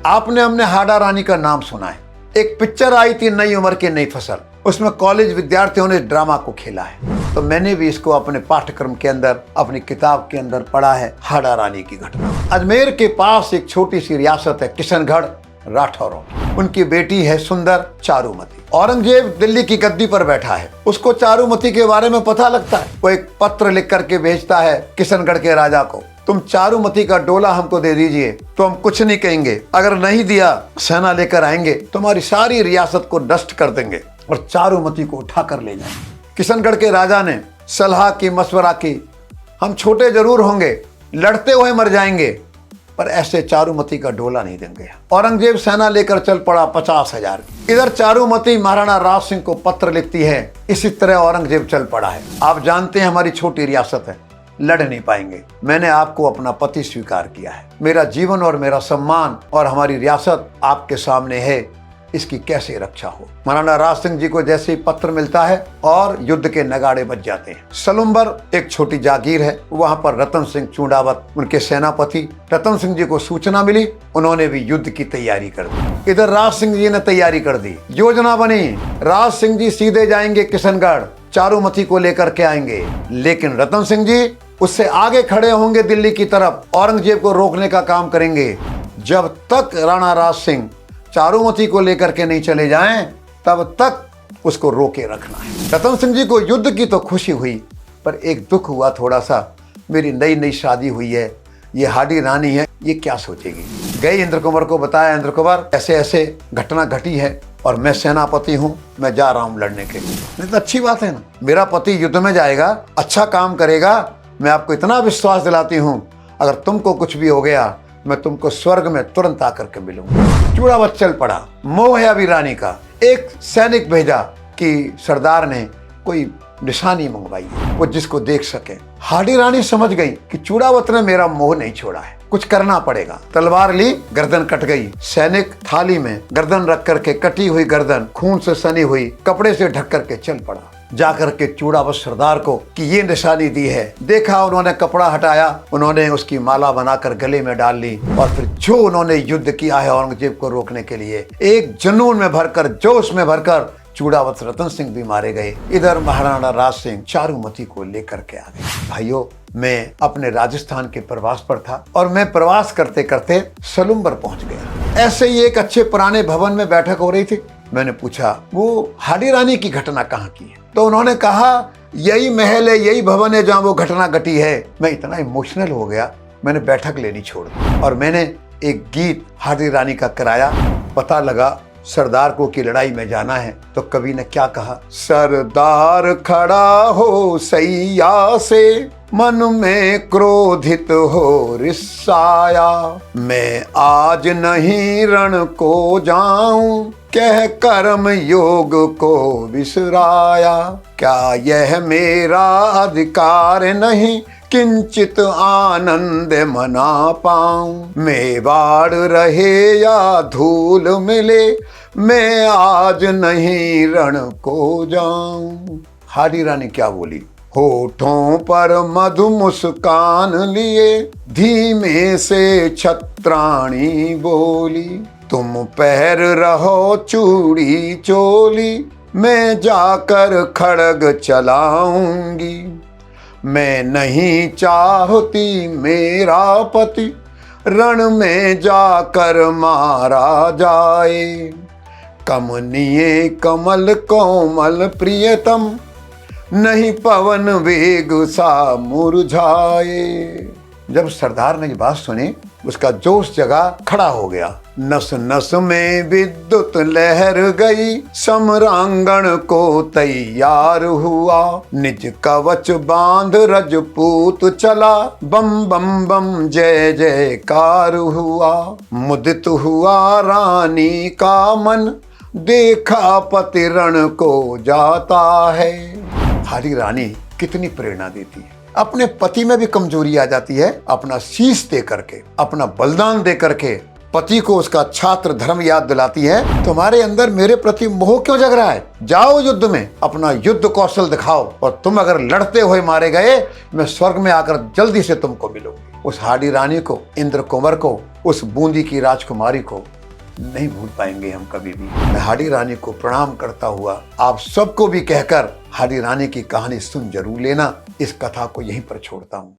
आपने हमने हाड़ा रानी का नाम सुना है। एक पिक्चर आई थी नई उम्र की नई फसल, उसमें कॉलेज विद्यार्थियों ने ड्रामा को खेला है, तो मैंने भी इसको अपने पाठ्यक्रम के अंदर अपनी किताब के अंदर पढ़ा है। हाड़ा रानी की घटना। अजमेर के पास एक छोटी सी रियासत है किशनगढ़ राठौरों की। उनकी बेटी है सुंदर चारुमती। औरंगजेब दिल्ली की गद्दी पर बैठा है, उसको चारुमती के बारे में पता लगता है। वो एक पत्र लिख करके भेजता है किशनगढ़ के राजा को, तुम चारुमती का डोला हमको दे दीजिए तो हम कुछ नहीं कहेंगे, अगर नहीं दिया सेना लेकर आएंगे, तुम्हारी सारी रियासत को नष्ट कर देंगे और चारुमती को उठा कर ले जाएंगे। किशनगढ़ के राजा ने सलाह की, मशवरा की, हम छोटे जरूर होंगे, लड़ते हुए मर जाएंगे, पर ऐसे चारुमती का डोला नहीं देंगे। औरंगजेब सेना लेकर चल पड़ा 50,000। इधर चारुमती महाराणा राज सिंह को पत्र लिखती है, इसी तरह औरंगजेब चल पड़ा है। आप जानते हैं हमारी छोटी रियासत है, लड़ नहीं पाएंगे, मैंने आपको अपना पति स्वीकार किया है, मेरा जीवन और मेरा सम्मान और हमारी रियासत आपके सामने है, इसकी कैसे रक्षा हो। महाराणा राज सिंह जी को जैसे ही पत्र मिलता है और युद्ध के नगाड़े बज जाते हैं। सलुम्बर एक छोटी जागीर है, वहां पर रतन सिंह चूड़ावत उनके सेनापति, रतन सिंह जी को सूचना मिली, उन्होंने भी युद्ध की तैयारी कर दी। इधर राज सिंह जी ने तैयारी कर दी, योजना बनी, राज सिंह जी सीधे जाएंगे किशनगढ़, चारुमती को लेकर के आएंगे, लेकिन रतन सिंह जी उससे आगे खड़े होंगे दिल्ली की तरफ, औरंगजेब को रोकने का काम करेंगे। जब तक राणा राज सिंह चारुमती को लेकर के नहीं चले जाएं, तब तक उसको रोके रखना है। रतन सिंह जी को युद्ध की तो खुशी हुई, पर एक दुख हुआ थोड़ा सा, मेरी नई नई शादी हुई है, ये हाड़ी रानी है, ये क्या सोचेगी। गए इंद्र कुंवर को बताया, इंद्र कुंवर ऐसे ऐसे घटना घटी है और मैं सेनापति हूँ, मैं जा रहा हूँ लड़ने के लिए। नहीं तो अच्छी बात है ना, मेरा पति युद्ध में जाएगा, अच्छा काम करेगा, मैं आपको इतना विश्वास दिलाती हूँ, अगर तुमको कुछ भी हो गया मैं तुमको स्वर्ग में तुरंत आकर के मिलूंगा। चूड़ावत चल पड़ा, मोह है अभी रानी का। एक सैनिक भेजा कि सरदार ने कोई निशानी मंगवाई है, वो जिसको देख सके। हाड़ी रानी समझ गई कि चूड़ावत ने मेरा मोह नहीं छोड़ा है, कुछ करना पड़ेगा। तलवार ली, गर्दन कट गई। सैनिक थाली में गर्दन रख करके, कटी हुई गर्दन खून से सनी हुई, कपड़े से ढक करके चल पड़ा। जाकर के चूड़ावत सरदार को कि ये निशानी दी है, देखा, उन्होंने कपड़ा हटाया, उन्होंने उसकी माला बनाकर गले में डाल ली, और फिर जो उन्होंने युद्ध किया है औरंगजेब को रोकने के लिए, एक जुनून में भरकर, जोश में भरकर चूड़ावत रतन सिंह भी मारे गए। इधर महाराणा राज सिंह चारुमती को लेकर के आ गए। भाइयों, मैं अपने राजस्थान के प्रवास पर था और मैं प्रवास करते करते सलुम्बर पहुंच गया। ऐसे ही एक अच्छे पुराने भवन में बैठक हो रही थी। मैंने पूछा, वो हाड़ी रानी की घटना कहाँ की है? तो उन्होंने कहा, यही महल है, यही भवन है जहाँ वो घटना घटी है। मैं इतना इमोशनल हो गया, मैंने बैठक लेनी छोड़ दी और मैंने एक गीत हाड़ी रानी का कराया। पता लगा सरदार को की लड़ाई में जाना है, तो कवि ने क्या कहा, सरदार खड़ा हो सैया से, मन में क्रोधित हो रिसाया, मैं आज नहीं रण को जाऊं, कह कर्म योग को विसराया, क्या यह मेरा अधिकार नहीं, किंचित आनंद मना पाऊं, मेवाड़ रहे या धूल मिले, मैं आज नहीं रण को जाऊं। हाड़ी रानी क्या बोली, होठों पर मधु मुस्कान लिए, धीमे से छत्राणी बोली, तुम पहर रहो चूड़ी चोली, मैं जाकर खड़ग चलाऊंगी, मैं नहीं चाहती मेरा पति रण में जाकर मारा जाए, कमनीय कमल कोमल प्रियतम, नहीं पवन वेग सा मुरझाए। जब सरदार ने ये बात सुनी, उसका जोश जगा, खड़ा हो गया। नस नस में विद्युत लहर गई, सम्रांगण को तैयार हुआ, निज कवच बांध रजपूत चला, बम बम बम जय जयकार हुआ, मुदित हुआ रानी का मन, देखा पति रण को जाता है। हाड़ी रानी कितनी प्रेरणा देती है। अपने पति में भी कमजोरी आ जाती है, अपना शीश दे करके, अपना बलिदान दे करके पति को उसका छात्र धर्म याद दिलाती है। तुम्हारे अंदर मेरे प्रति मोह क्यों जग रहा है? जाओ युद्ध में, अपना युद्ध कौशल दिखाओ, और तुम अगर लड़ते हुए मारे गए, मैं स्वर्ग में आकर जल्दी से तुमको मिलूंगी। उस हाड़ी रानी को, इंद्र कुंवर को, उस बूंदी की राजकुमारी को नहीं भूल पाएंगे हम कभी भी। मैं हाडी रानी को प्रणाम करता हुआ आप सबको भी कहकर हाडी रानी की कहानी सुन जरूर लेना, इस कथा को यहीं पर छोड़ता हूँ।